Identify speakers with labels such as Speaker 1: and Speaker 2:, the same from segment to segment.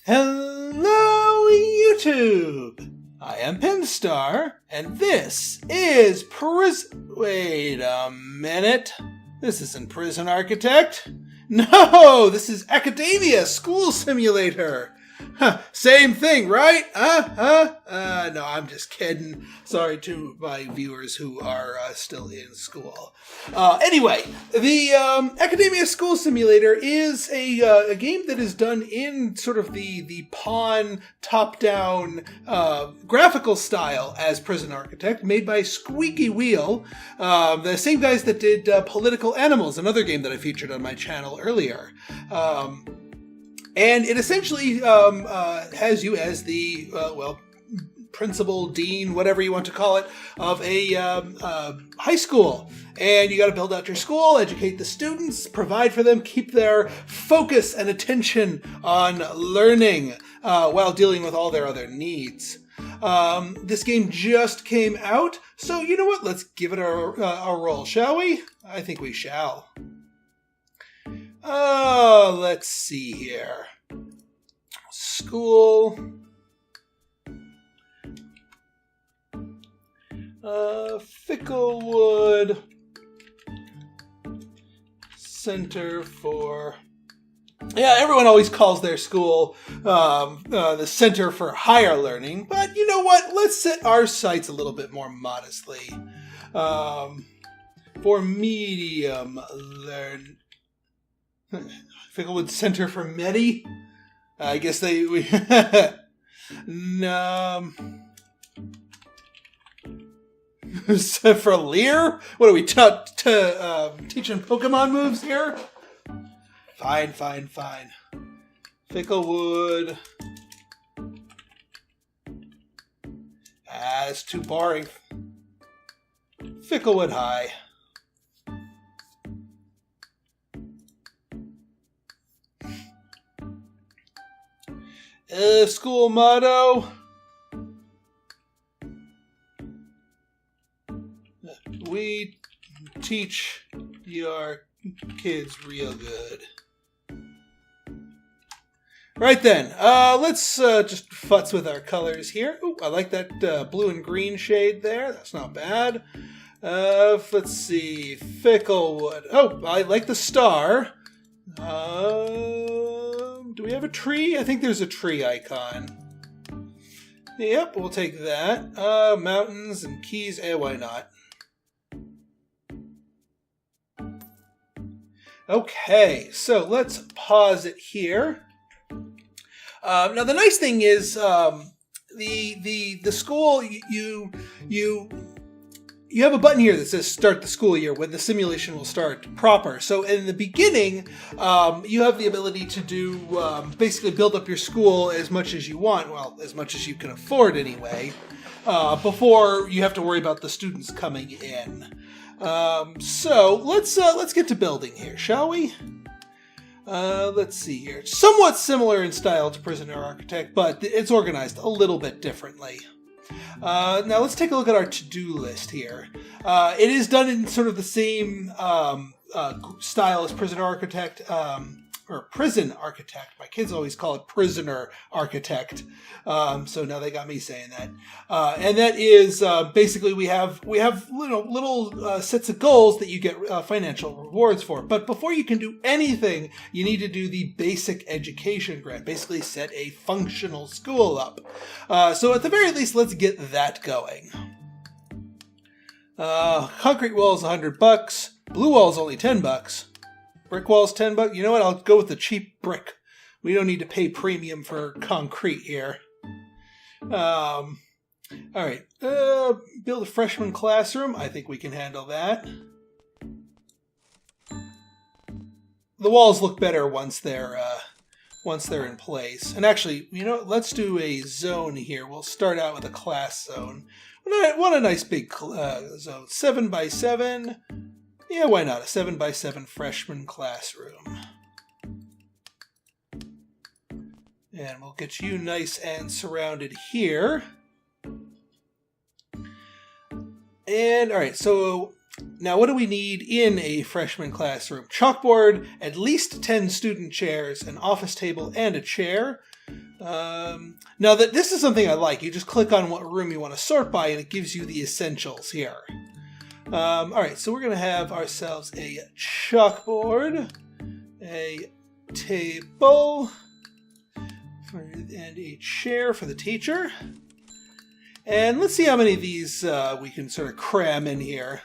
Speaker 1: Hello, YouTube! I am Pinstar, and this is Wait a minute. This isn't Prison Architect. No, this is Academia School Simulator. Same thing, right? No, I'm just kidding. Sorry to my viewers who are still in school. Anyway, the Academia School Simulator is a game that is done in sort of the pawn top-down graphical style as Prison Architect, made by Squeaky Wheel, the same guys that did Political Animals, another game that I featured on my channel earlier. And it essentially has you as the, principal, dean, whatever you want to call it, of a high school. And you got to build out your school, educate the students, provide for them, keep their focus and attention on learning while dealing with all their other needs. This game just came out, so you know what? Let's give it a roll, shall we? I think we shall. Let's see here. School. Ficklewood Center for... Yeah, everyone always calls their school the Center for Higher Learning, but you know what? Let's set our sights a little bit more modestly. For medium learn... Ficklewood Center for Medi? I guess we for Lear? What are we teaching Pokemon moves here? Fine. Ficklewood. It's too boring. Ficklewood High. School motto. We teach your kids real good. Right then, let's just futz with our colors here. Ooh, I like that blue and green shade there. That's not bad. Let's see. Ficklewood. Oh, I like the star. Do we have a tree? I think there's a tree icon. Yep, we'll take that. Mountains and keys. Why not? Okay, so let's pause it here. Now the nice thing is the school you have a button here that says start the school year when the simulation will start proper. So in the beginning, you have the ability to do basically build up your school as much as you want, well, as much as you can afford anyway, before you have to worry about the students coming in. So let's get to building here, shall we? Let's see here. Somewhat similar in style to Prisoner Architect, but it's organized a little bit differently. Now let's take a look at our to-do list here. It is done in sort of the same style as Prisoner Architect, or Prison Architect. My kids always call it Prisoner Architect, so now they got me saying that. And that is basically we have little sets of goals that you get financial rewards for. But before you can do anything, you need to do the basic education grant. Basically, set a functional school up. So at the very least, let's get that going. Concrete wall is $100. Blue wall is only $10. Brick wall's $10. You know what? I'll go with the cheap brick. We don't need to pay premium for concrete here. All right. Build a freshman classroom. I think we can handle that. The walls look better once they're in place. And actually, you know, let's do a zone here. We'll start out with a class zone. What a nice big zone. 7 by 7. Yeah, why not? A 7 by 7 freshman classroom. And we'll get you nice and surrounded here. And, alright, so now what do we need in a freshman classroom? Chalkboard, at least 10 student chairs, an office table, and a chair. Now that this is something I like, you just click on what room you want to sort by, and it gives you the essentials here. All right, so we're going to have ourselves a chalkboard, a table, and a chair for the teacher. And let's see how many of these we can sort of cram in here.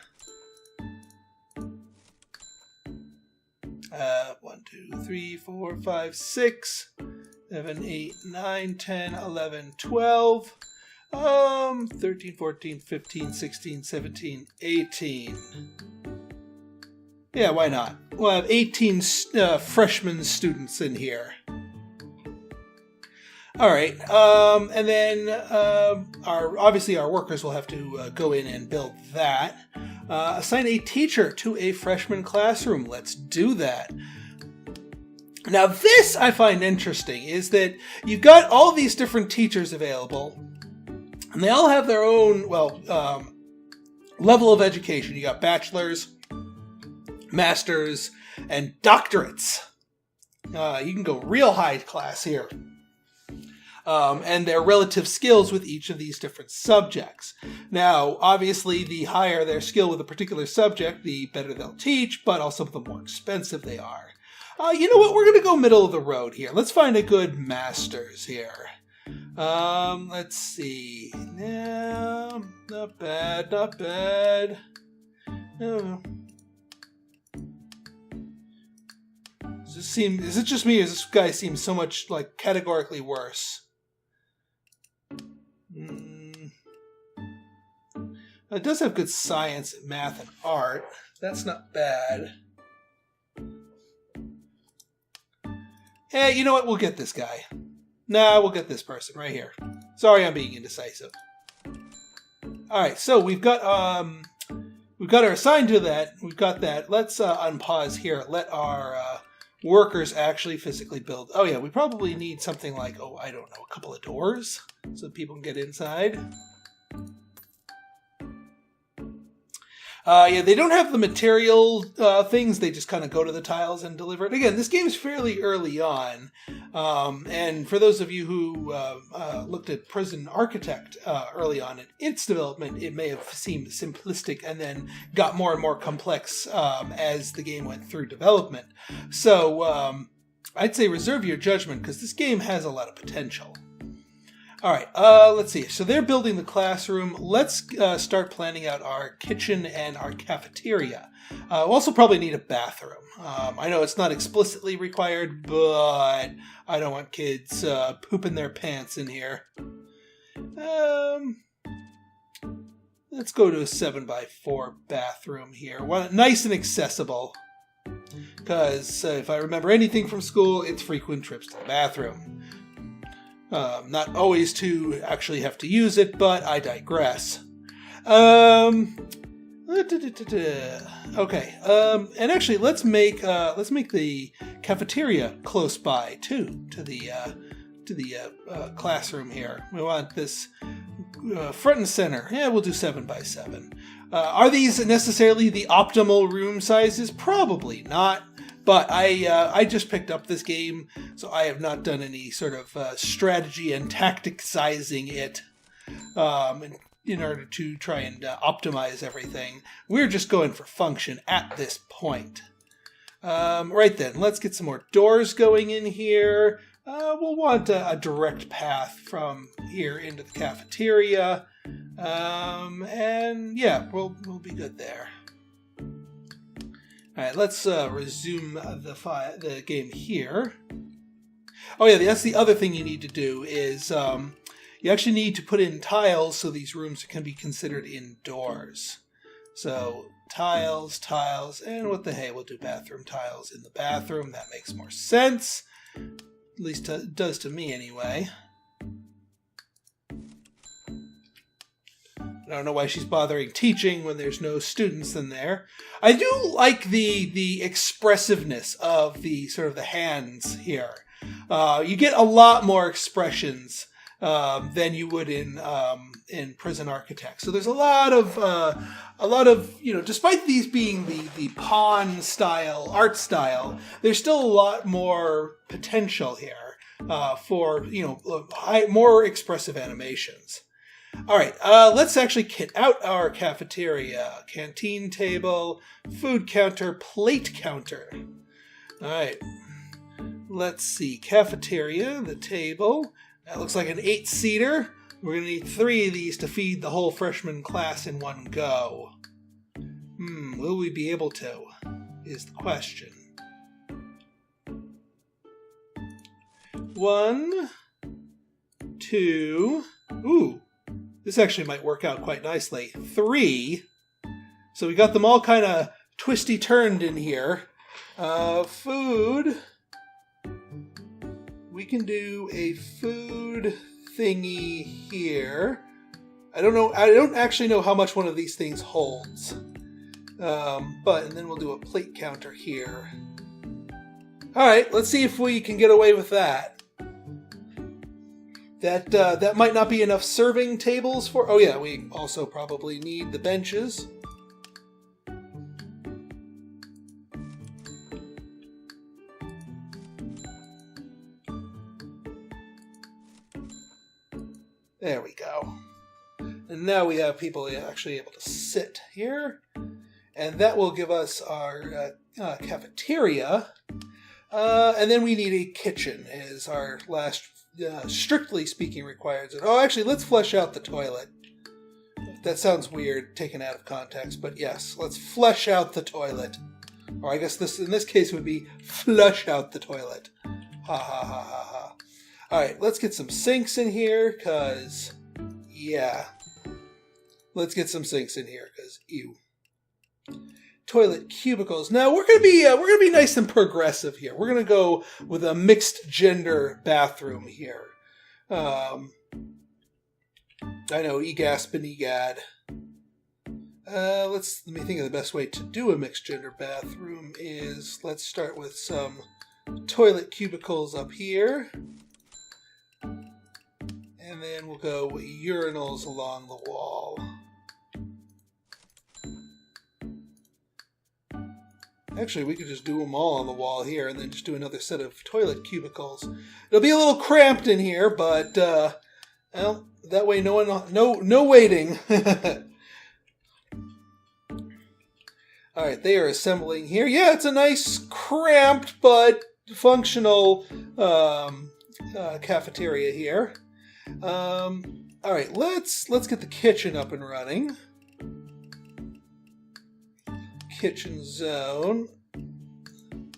Speaker 1: 1, 2, 3, 4, 5, 6, 7, 8, 9, 10, 11, 12, 13, 14, 15, 16, 17, 18. Yeah, why not? We'll have 18 freshman students in here. All right, and then obviously our workers will have to go in and build that. Assign a teacher to a freshman classroom. Let's do that. Now this I find interesting, is that you've got all these different teachers available, and they all have their own, level of education. You got bachelors, masters, and doctorates. You can go real high class here. And their relative skills with each of these different subjects. Now, obviously, the higher their skill with a particular subject, the better they'll teach, but also the more expensive they are. You know what? We're going to go middle of the road here. Let's find a good masters here. Let's see. No, not bad, not bad. Oh. Is it just me, or does this guy seem so much, like, categorically worse? It does have good science, math, and art. That's not bad. Hey, you know what? We'll get this guy. Nah, we'll get this person right here. Sorry, I'm being indecisive. All right, so we've got our assigned to that. We've got that. Let's unpause here. Let our workers actually physically build. Oh yeah, we probably need something like, I don't know, a couple of doors so people can get inside. Yeah, they don't have the material things. They just kind of go to the tiles and deliver it. Again, this game is fairly early on. And for those of you who looked at Prison Architect early on in its development, it may have seemed simplistic and then got more and more complex as the game went through development. So I'd say reserve your judgment, because this game has a lot of potential. All right, let's see. So they're building the classroom. Let's start planning out our kitchen and our cafeteria. We'll also probably need a bathroom. I know it's not explicitly required, but I don't want kids pooping their pants in here. Let's go to a 7x4 bathroom here. Nice and accessible. Because if I remember anything from school, it's frequent trips to the bathroom. Not always to actually have to use it, but I digress. Okay, and actually, let's make the cafeteria close by too to the classroom here. We want this front and center. Yeah, we'll do 7x7. Are these necessarily the optimal room sizes? Probably not. But I just picked up this game, so I have not done any sort of strategy and tactic-sizing it in order to try and optimize everything. We're just going for function at this point. Right then, let's get some more doors going in here. We'll want a direct path from here into the cafeteria. And yeah, we'll be good there. All right, let's resume the game here. Oh yeah, that's the other thing you need to do is you actually need to put in tiles so these rooms can be considered indoors. So tiles, and what the hey, we'll do bathroom tiles in the bathroom. That makes more sense. At least it does to me anyway. I don't know why she's bothering teaching when there's no students in there. I do like the expressiveness of the sort of the hands here. You get a lot more expressions than you would in Prison Architect. So there's a lot of despite these being the pawn style art style, there's still a lot more potential here. for, more expressive animations. All right, let's actually kit out our cafeteria. Canteen table, food counter, plate counter. All right, let's see. Cafeteria, the table. That looks like an 8-seater. We're going to need 3 of these to feed the whole freshman class in one go. Will we be able to? Is the question. 1, 2. Ooh, this actually might work out quite nicely. 3. So we got them all kind of twisty-turned in here. Food. We can do a food thingy here. I don't actually know how much one of these things holds. And then we'll do a plate counter here. Alright, let's see if we can get away with that. That might not be enough serving tables for... Oh yeah, we also probably need the benches. There we go. And now we have people actually able to sit here. And that will give us our cafeteria. And then we need a kitchen as our last, strictly speaking, required. Oh, actually, let's flesh out the toilet. That sounds weird, taken out of context. But yes, let's flesh out the toilet. Or I guess in this case would be flush out the toilet. Ha ha ha ha ha. Alright, let's get some sinks in here, because, yeah. Let's get some sinks in here, because, ew. Toilet cubicles. Now, we're gonna be nice and progressive here. We're gonna go with a mixed gender bathroom here. I know, egasp and egad. Let me think of the best way to do a mixed gender bathroom is, let's start with some toilet cubicles up here. And then we'll go with urinals along the wall. Actually, we could just do them all on the wall here and then just do another set of toilet cubicles. It'll be a little cramped in here, but, well, that way no waiting. Alright, they are assembling here. Yeah, it's a nice, cramped, but functional cafeteria here. Alright, let's get the kitchen up and running. Kitchen zone.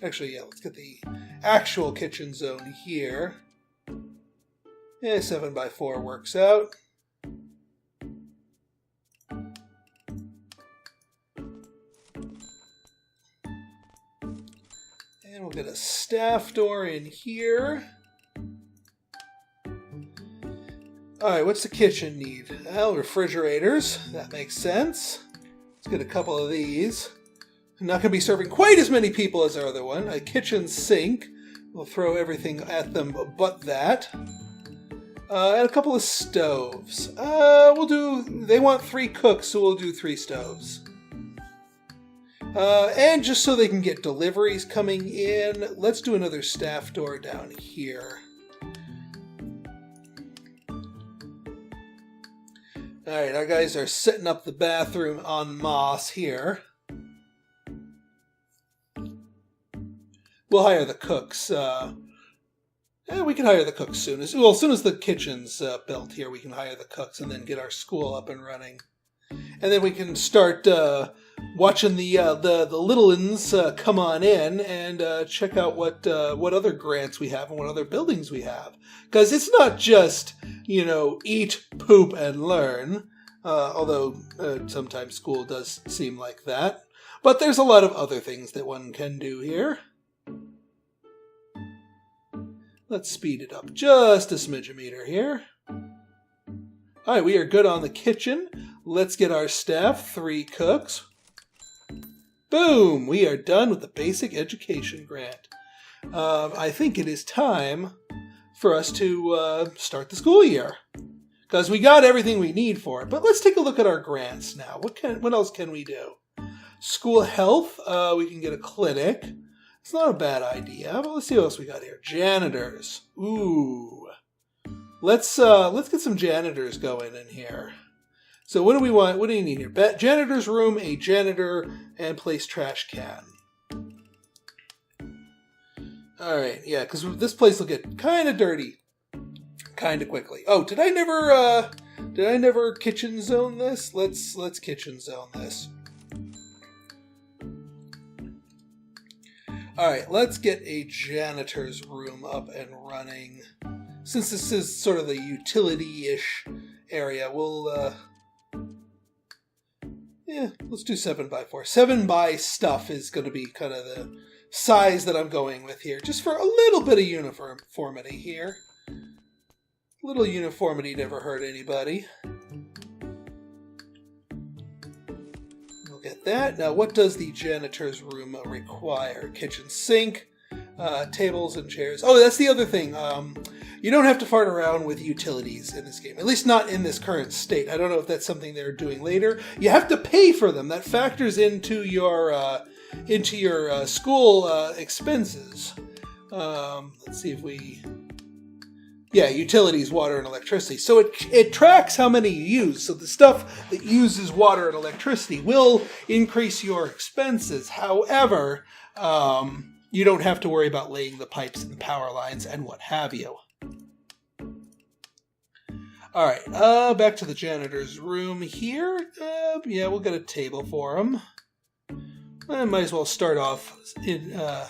Speaker 1: Actually, yeah, let's get the actual kitchen zone here. Yeah, 7x4 works out. And we'll get a staff door in here. Alright, what's the kitchen need? Well, refrigerators. That makes sense. Let's get a couple of these. I'm not going to be serving quite as many people as our other one. A kitchen sink. We'll throw everything at them but that. And a couple of stoves. They want 3 cooks, so we'll do 3 stoves. And just so they can get deliveries coming in, let's do another staff door down here. Alright, our guys are setting up the bathroom en masse here. We'll hire the cooks. We can hire the cooks soon. As soon as the kitchen's built here, we can hire the cooks and then get our school up and running. And then we can start watching the little uns come on in and check out what other grants we have and what other buildings we have. Because it's not just, eat, poop, and learn. Although sometimes school does seem like that. But there's a lot of other things that one can do here. Let's speed it up just a smidge-a-meter here. Alright, we are good on the kitchen. Let's get our staff, 3 cooks. Boom! We are done with the basic education grant. I think it is time for us to start the school year. Because we got everything we need for it. But let's take a look at our grants now. What else can we do? School health, we can get a clinic. It's not a bad idea, but let's see what else we got here. Janitors. Ooh. Let's get some janitors going in here. So what do we want? What do you need here? Janitor's room, a janitor, and place trash can. Alright, yeah, because this place will get kind of dirty kind of quickly. Oh, did I never kitchen zone this? Let's kitchen zone this. Alright, let's get a janitor's room up and running. Since this is sort of the utility-ish area, we'll, yeah, let's do 7x4. 7 by stuff is going to be kind of the size that I'm going with here, just for a little bit of uniformity here. A little uniformity never hurt anybody. We'll get that. Now, what does the janitor's room require? Kitchen sink, tables and chairs. Oh, that's the other thing. You don't have to fart around with utilities in this game, at least not in this current state. I don't know if that's something they're doing later. You have to pay for them. That factors into your school expenses. Let's see if we... Yeah, utilities, water, and electricity. So it tracks how many you use. So the stuff that uses water and electricity will increase your expenses. However, you don't have to worry about laying the pipes and the power lines and what have you. All right, back to the janitor's room here. Yeah, we'll get a table for him. I might as well start off in a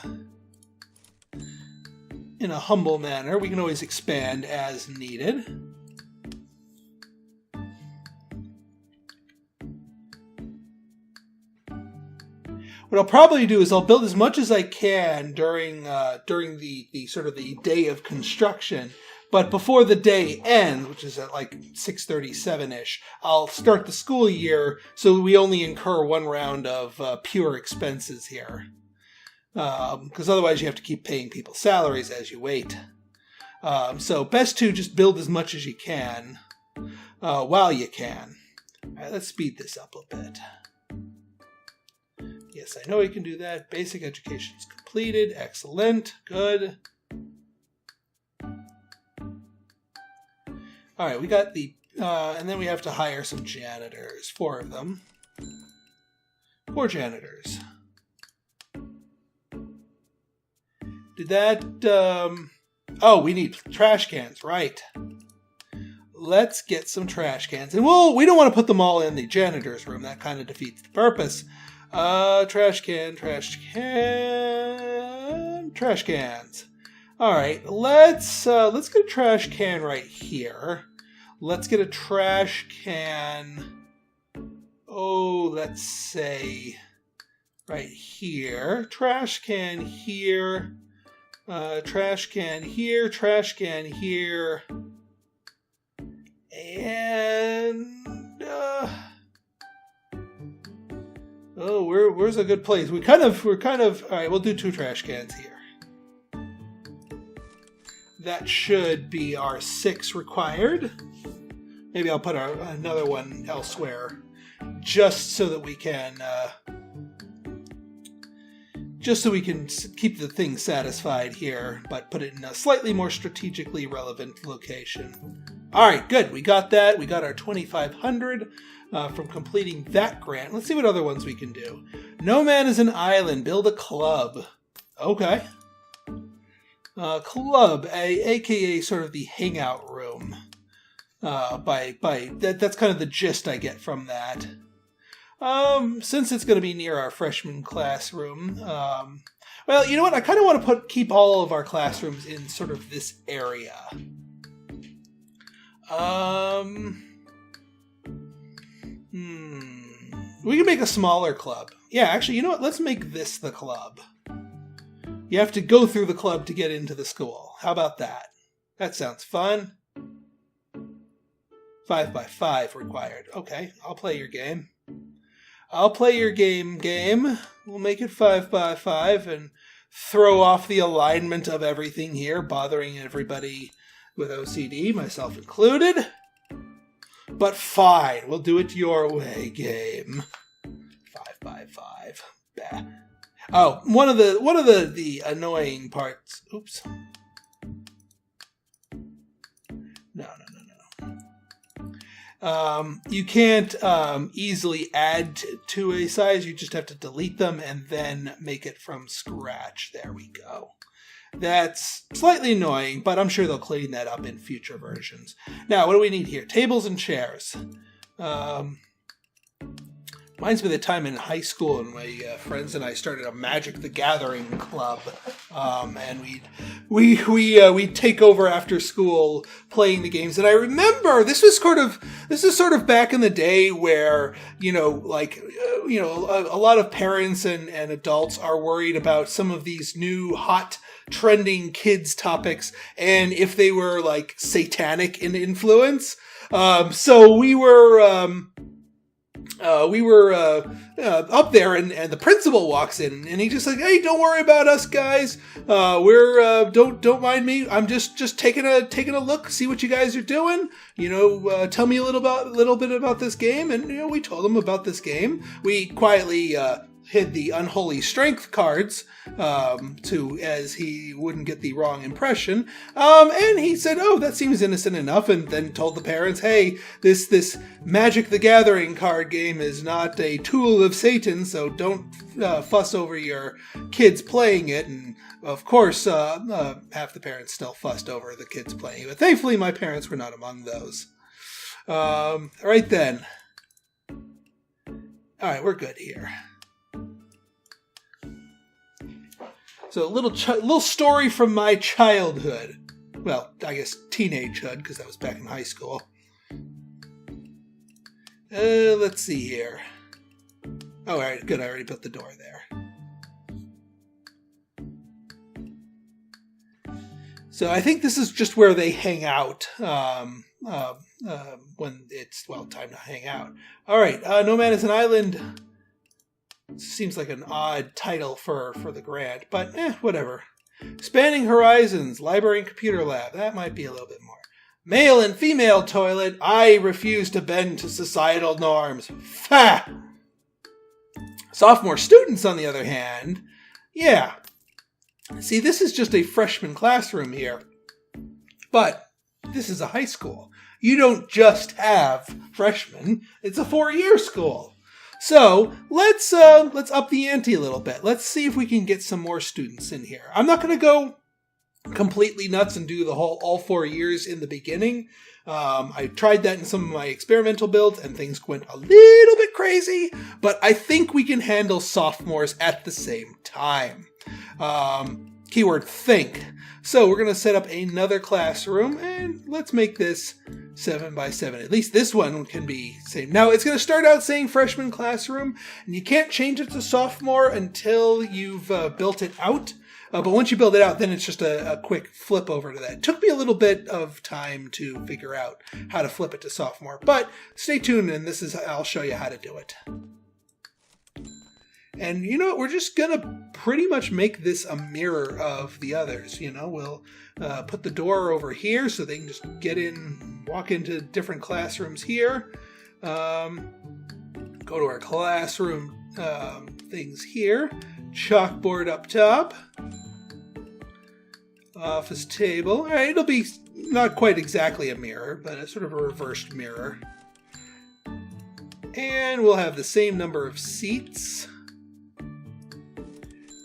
Speaker 1: humble manner. We can always expand as needed. What I'll probably do is I'll build as much as I can during the sort of the day of construction. But before the day ends, which is at like 6:37-ish, I'll start the school year so we only incur one round of pure expenses here. Because otherwise you have to keep paying people salaries as you wait. So best to just build as much as you can while you can. All right, let's speed this up a bit. Yes, I know I can do that. Basic education is completed. Excellent. Good. All right, we got the... and then we have to hire some janitors. 4 of them. 4 janitors. Did that... oh, we need trash cans. Right. Let's get some trash cans. And we don't want to put them all in the janitor's room. That kind of defeats the purpose. Trash can, trash can, trash cans. All right, let's get a trash can right here. Let's get a trash can. Oh, let's say right here. Trash can here. Trash can here. Trash can here. And oh, where's a good place? We're kind of. All right, we'll do 2 trash cans here. That should be our 6 required. Maybe I'll put another one elsewhere, just so that we can, keep the thing satisfied here, but put it in a slightly more strategically relevant location. All right, good. We got that. We got our 2,500 from completing that grant. Let's see what other ones we can do. No man is an island. Build a club. Okay. Club, aka sort of the hangout room. That's kind of the gist I get from that. Since it's going to be near our freshman classroom, well, you know what? I kind of want to keep all of our classrooms in sort of this area. We can make a smaller club. Yeah, actually, you know what? Let's make this the club. You have to go through the club to get into the school. How about that? That sounds fun. 5x5 required. Okay, I'll play your game. I'll play your game. We'll make it 5x5 and throw off the alignment of everything here, bothering everybody with OCD, myself included. But fine, we'll do it your way, game. 5x5. Bah. Oh, one of the annoying parts. Oops. No. You can't easily add to a size. You just have to delete them and then make it from scratch. There we go. That's slightly annoying, but I'm sure they'll clean that up in future versions. Now, what do we need here? Tables and chairs. Reminds me of the time in high school when my friends and I started a Magic the Gathering club, and we'd take over after school playing the games. And I remember this is sort of back in the day where a lot of parents and adults are worried about some of these new hot trending kids topics and if they were like satanic in influence. So we were up there, and the principal walks in, and he's just like, "Hey, don't worry about us, guys. Don't mind me. I'm just taking a look, see what you guys are doing. Tell me a little bit about this game." And we told him about this game. We quietly hid the unholy strength cards as he wouldn't get the wrong impression. And he said, "Oh, that seems innocent enough," and then told the parents, "Hey, this Magic the Gathering card game is not a tool of Satan, so don't fuss over your kids playing it." And of course, half the parents still fussed over the kids playing it, but thankfully my parents were not among those. All right then. All right, we're good here. So a little story from my childhood. Well, I guess teenagehood, because that was back in high school. Let's see here. Oh, all right, good. I already put the door there. So I think this is just where they hang out when it's, time to hang out. All right, No Man is an Island. Seems like an odd title for the grant, but whatever. Spanning Horizons, Library and Computer Lab. That might be a little bit more. Male and female toilet. I refuse to bend to societal norms. Fa! Sophomore students, on the other hand. Yeah. See, this is just a freshman classroom here. But this is a high school. You don't just have freshmen. It's a 4-year school. So let's up the ante a little bit. Let's see if we can get some more students in here. I'm not going to go completely nuts and do the whole all 4 years in the beginning. I tried that in some of my experimental builds and things went a little bit crazy, but I think we can handle sophomores at the same time. Keyword think. So we're going to set up another classroom and let's make this 7x7. At least this one can be same. Now it's going to start out saying freshman classroom, and you can't change it to sophomore until you've built it out. But once you build it out, then it's just a quick flip over to that. It took me a little bit of time to figure out how to flip it to sophomore, but stay tuned, and I'll show you how to do it. And you know what? We're just going to pretty much make this a mirror of the others. We'll put the door over here so they can just get in, walk into different classrooms here. Go to our classroom things here. Chalkboard up top. Office table. All right, it'll be not quite exactly a mirror, but it's sort of a reversed mirror. And we'll have the same number of seats.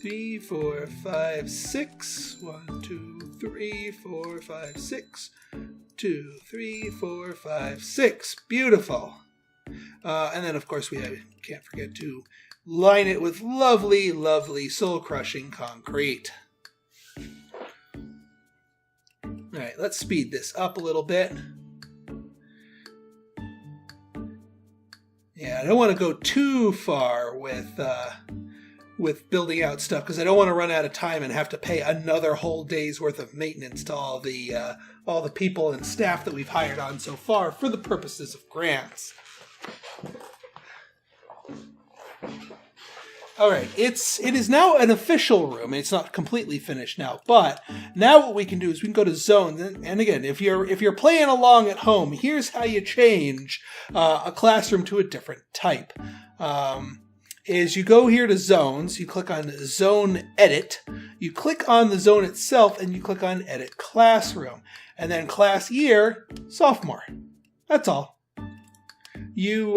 Speaker 1: 3, 4, 5, 6. 1, 2, 3, 4, 5, 6. 2, 3, 4, 5, 6. Beautiful. And then, of course, we can't forget to line it with lovely, lovely, soul-crushing concrete. All right, let's speed this up a little bit. Yeah, I don't want to go too far with building out stuff because I don't want to run out of time and have to pay another whole day's worth of maintenance to all the people and staff that we've hired on so far for the purposes of grants. All right, it is now an official room. It's not completely finished now, but now what we can do is we can go to zones. And again, if you're playing along at home, here's how you change a classroom to a different type. is you go here to zones, you click on zone edit, you click on the zone itself, and you click on edit classroom. And then class year, sophomore. That's all. You,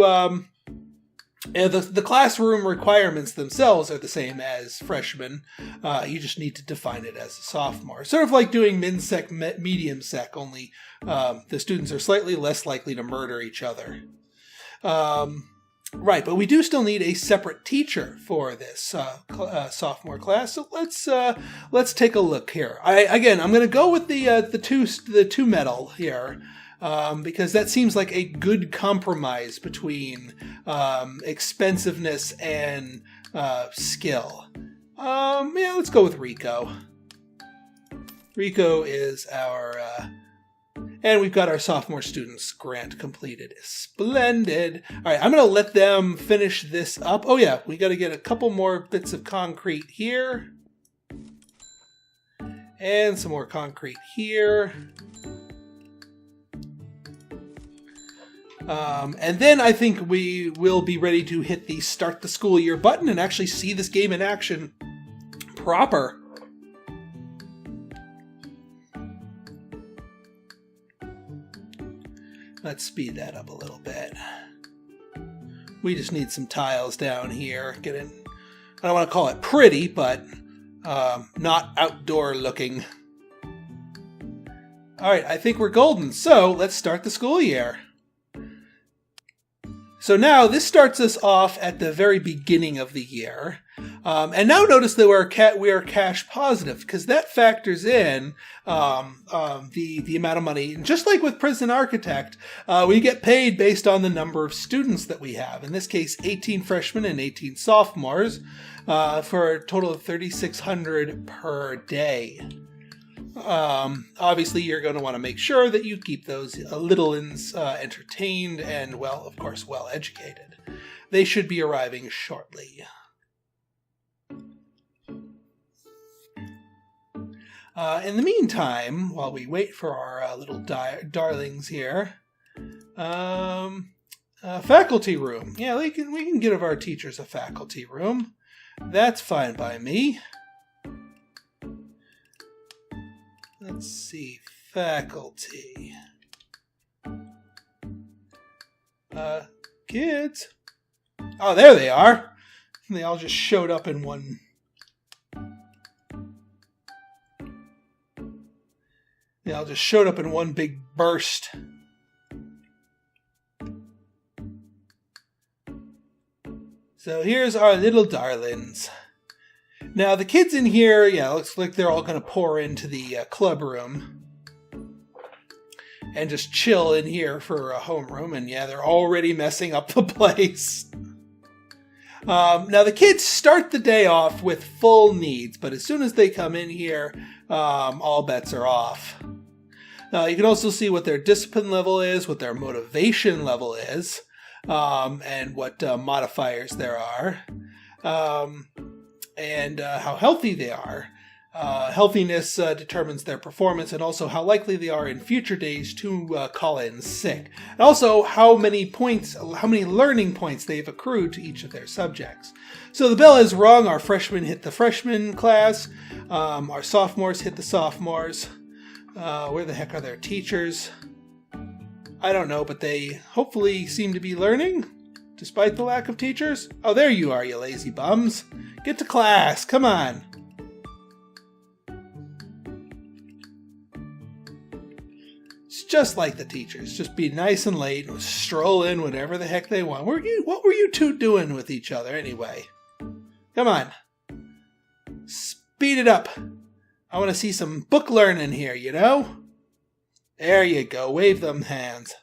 Speaker 1: the classroom requirements themselves are the same as freshman. You just need to define it as a sophomore. Sort of like doing min sec, medium sec, only the students are slightly less likely to murder each other. Right, but we do still need a separate teacher for this sophomore class. So let's take a look here. I'm going to go with the two metal here because that seems like a good compromise between expensiveness and skill. Yeah, let's go with Rico. Rico is our. And we've got our sophomore students grant completed. Splendid. All right, I'm going to let them finish this up. Oh, yeah, we got to get a couple more bits of concrete here. And some more concrete here. And then I think we will be ready to hit the start the school year button and actually see this game in action proper. Let's speed that up a little bit. We just need some tiles down here. I don't want to call it pretty, but not outdoor looking. All right, I think we're golden. So let's start the school year. So now this starts us off at the very beginning of the year. And now notice that we are cash positive because that factors in the amount of money. And just like with Prison Architect, we get paid based on the number of students that we have. In this case, 18 freshmen and 18 sophomores for a total of $3,600 per day. Obviously, you're going to want to make sure that you keep those little uns entertained and, well, of course, well educated. They should be arriving shortly. In the meantime, while we wait for our little darlings here, faculty room. Yeah, we can give our teachers a faculty room. That's fine by me. Let's see, faculty. Kids. Oh, there they are. They all just showed up in one. They all just showed up in one big burst. So here's our little darlings. Now the kids in here, yeah, looks like they're all going to pour into the club room and just chill in here for a homeroom. And yeah, they're already messing up the place. Now the kids start the day off with full needs, but as soon as they come in here, all bets are off. Now you can also see what their discipline level is, what their motivation level is, and what modifiers there are. And how healthy they are. Healthiness determines their performance and also how likely they are in future days to call in sick. And also how many learning points they've accrued to each of their subjects. So the bell is rung. Our freshmen hit the freshman class. Our sophomores hit the sophomores. Where the heck are their teachers? I don't know, but they hopefully seem to be learning, despite the lack of teachers. Oh, there you are, you lazy bums. Get to class, come on. It's just like the teachers. Just be nice and late and stroll in whenever the heck they want. What were you two doing with each other anyway? Come on. Speed it up. I want to see some book learning here, you know? There you go. Wave them hands.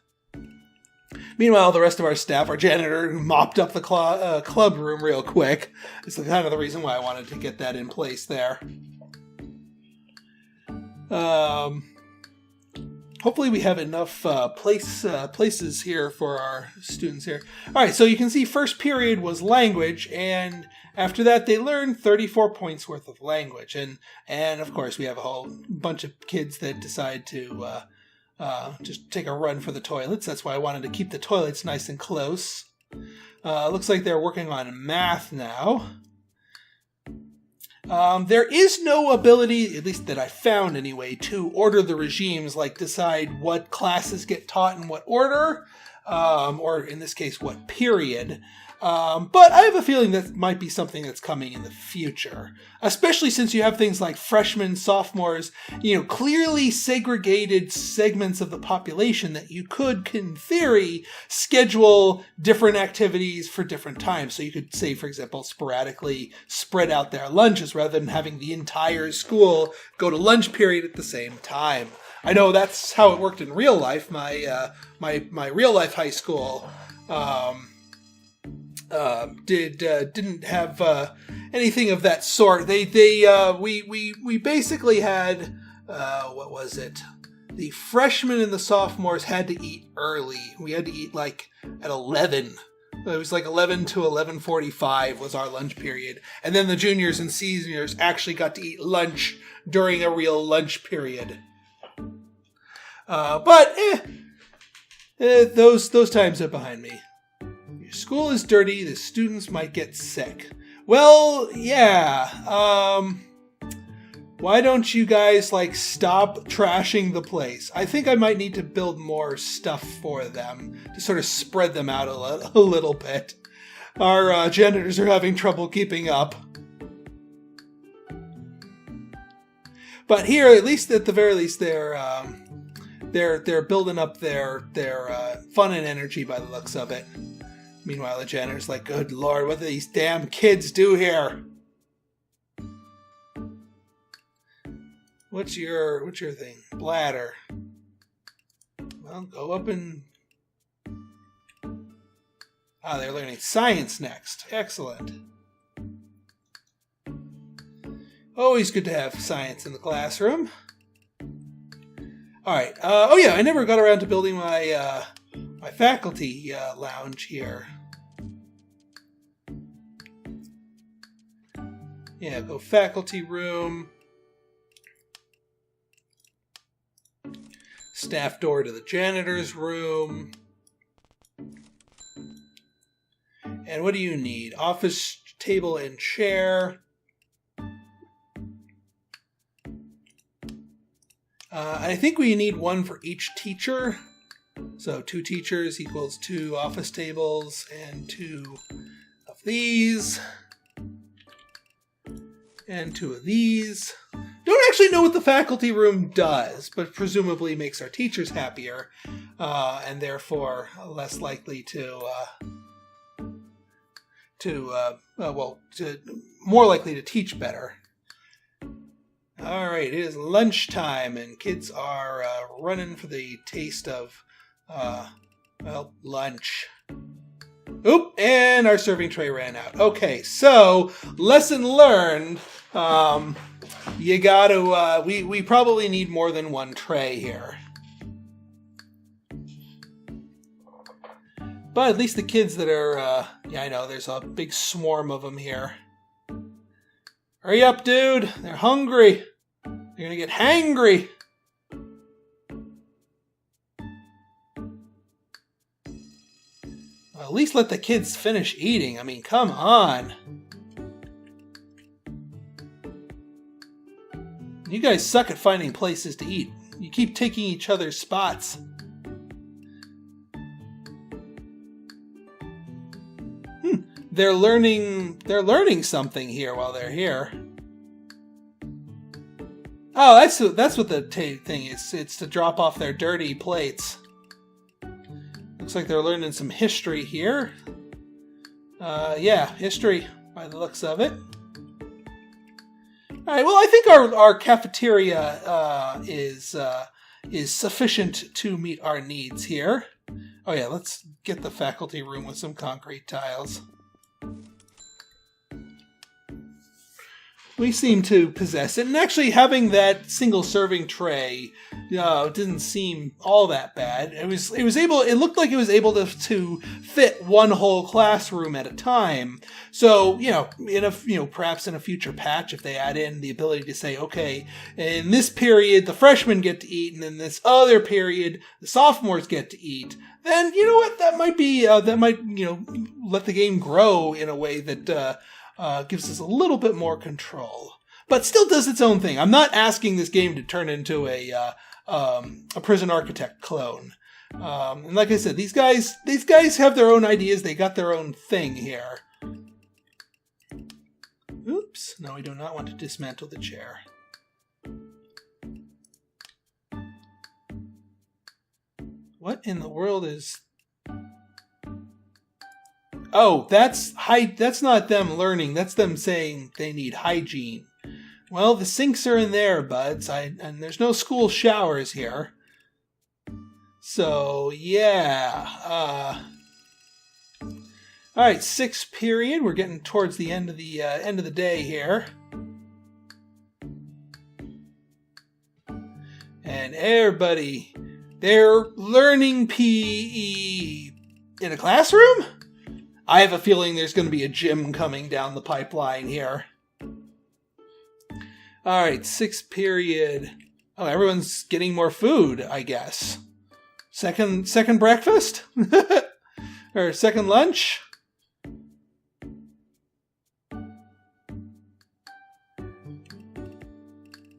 Speaker 1: Meanwhile, the rest of our staff, our janitor, mopped up the club room real quick. It's kind of the reason why I wanted to get that in place there. Hopefully we have enough places here for our students here. All right, so you can see first period was language, and after that they learned 34 points worth of language. And of course we have a whole bunch of kids that decide to just take a run for the toilets. That's why I wanted to keep the toilets nice and close. Looks like they're working on math now. There is no ability, at least that I found anyway, to order the regimes, like decide what classes get taught in what order, or in this case, what period. But I have a feeling that might be something that's coming in the future, especially since you have things like freshmen, sophomores, clearly segregated segments of the population that you could, in theory, schedule different activities for different times. So you could say, for example, sporadically spread out their lunches rather than having the entire school go to lunch period at the same time. I know that's how it worked in real life. My real life high school didn't have anything of that sort. We basically had what was it? The freshmen and the sophomores had to eat early. We had to eat like at 11. It was like 11 to 11:45 was our lunch period, and then the juniors and seniors actually got to eat lunch during a real lunch period. Those times are behind me. Your school is dirty, the students might get sick. Well, yeah, why don't you guys, stop trashing the place? I think I might need to build more stuff for them to sort of spread them out a little bit. Our janitors are having trouble keeping up. But here, at the very least, they're building up their fun and energy by the looks of it. Meanwhile, the janitor's like, good lord, what do these damn kids do here? What's your thing? Bladder. Well, go up and... they're learning science next. Excellent. Always good to have science in the classroom. Alright, I never got around to building my faculty lounge here. Yeah, go faculty room. Staff door to the janitor's room. And what do you need? Office table and chair. I think we need one for each teacher. So 2 teachers equals 2 office tables and 2 of these. And 2 of these. Don't actually know what the faculty room does, but presumably makes our teachers happier, and therefore less likely more likely to teach better. All right, it is lunchtime, and kids are running for the taste of, lunch. Oop, and our serving tray ran out. Okay, so, lesson learned. You gotta, we probably need more than one tray here. But at least the kids that are, I know, there's a big swarm of them here. Hurry up, dude. They're hungry. They're gonna get hangry. Well, at least let the kids finish eating. I mean, come on. You guys suck at finding places to eat. You keep taking each other's spots. They're learning something here while they're here. Oh, that's what the thing is. It's to drop off their dirty plates. Looks like they're learning some history here. Yeah, history by the looks of it. All right. Well, I think our cafeteria is sufficient to meet our needs here. Oh yeah, let's get the faculty room with some concrete tiles. We seem to possess it, and actually having that single serving tray didn't seem all that bad. It looked like it was able to fit one whole classroom at a time. So perhaps in a future patch, if they add in the ability to say, okay, in this period the freshmen get to eat, and in this other period the sophomores get to eat, then you know what, that might let the game grow in a way that gives us a little bit more control, but still does its own thing. I'm not asking this game to turn into a Prison Architect clone. And like I said, these guys have their own ideas. They got their own thing here. Oops! No, we do not want to dismantle the chair. What in the world is? Oh, that's not them learning. That's them saying they need hygiene. Well, the sinks are in there, buds. And there's no school showers here. So, yeah. All right, 6th period. We're getting towards the end of the day here. And everybody, they're learning PE in a classroom? I have a feeling there's going to be a gym coming down the pipeline here. All right, 6th period. Oh, everyone's getting more food, I guess. Second breakfast? Or second lunch?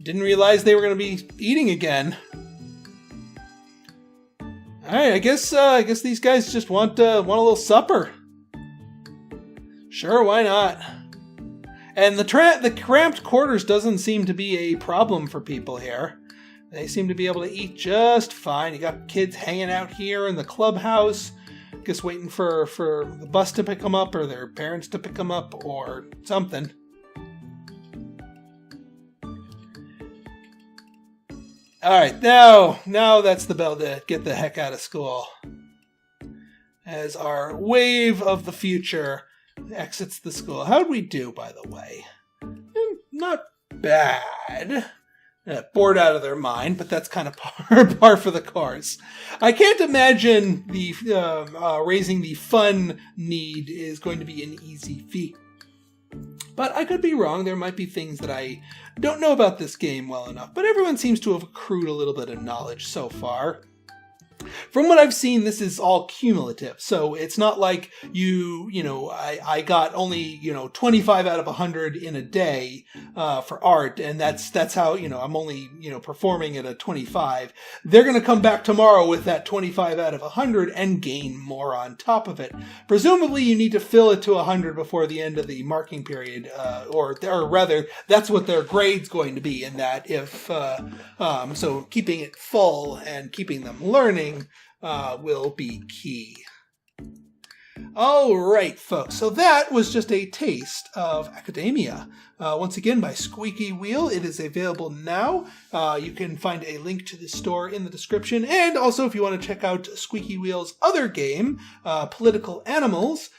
Speaker 1: Didn't realize they were going to be eating again. All right, I guess these guys just want a little supper. Sure, why not? And the cramped quarters doesn't seem to be a problem for people here. They seem to be able to eat just fine. You got kids hanging out here in the clubhouse, just waiting for the bus to pick them up or their parents to pick them up or something. All right, now that's the bell to get the heck out of school. As our wave of the future exits the school. How'd we do, by the way? Not bad. Bored out of their mind, but that's kind of par for the course. I can't imagine the raising the fun need is going to be an easy feat. But I could be wrong. There might be things that I don't know about this game well enough. But everyone seems to have accrued a little bit of knowledge so far. From what I've seen, this is all cumulative. So it's not like I got only, 25 out of 100 in a day for art. And that's how, I'm only, performing at a 25. They're going to come back tomorrow with that 25 out of 100 and gain more on top of it. Presumably you need to fill it to 100 before the end of the marking period, or rather that's what their grade's going to be in that so keeping it full and keeping them learning will be key. All right, folks. So that was just a taste of Academia. Once again, by Squeaky Wheel. It is available now. You can find a link to the store in the description. And also, if you want to check out Squeaky Wheel's other game, Political Animals,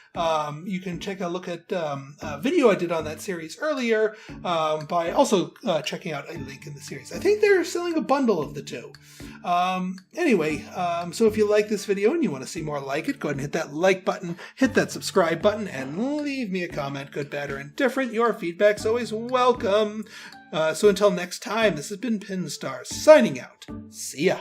Speaker 1: you can take a look at a video I did on that series earlier by also checking out a link in the series. I think they're selling a bundle of the two. Anyway, so if you like this video and you want to see more like it, go ahead and hit that like button, hit that subscribe button, and leave me a comment, good, bad, or indifferent. Your feedback's always welcome. So until next time, this has been Pinstar signing out. See ya.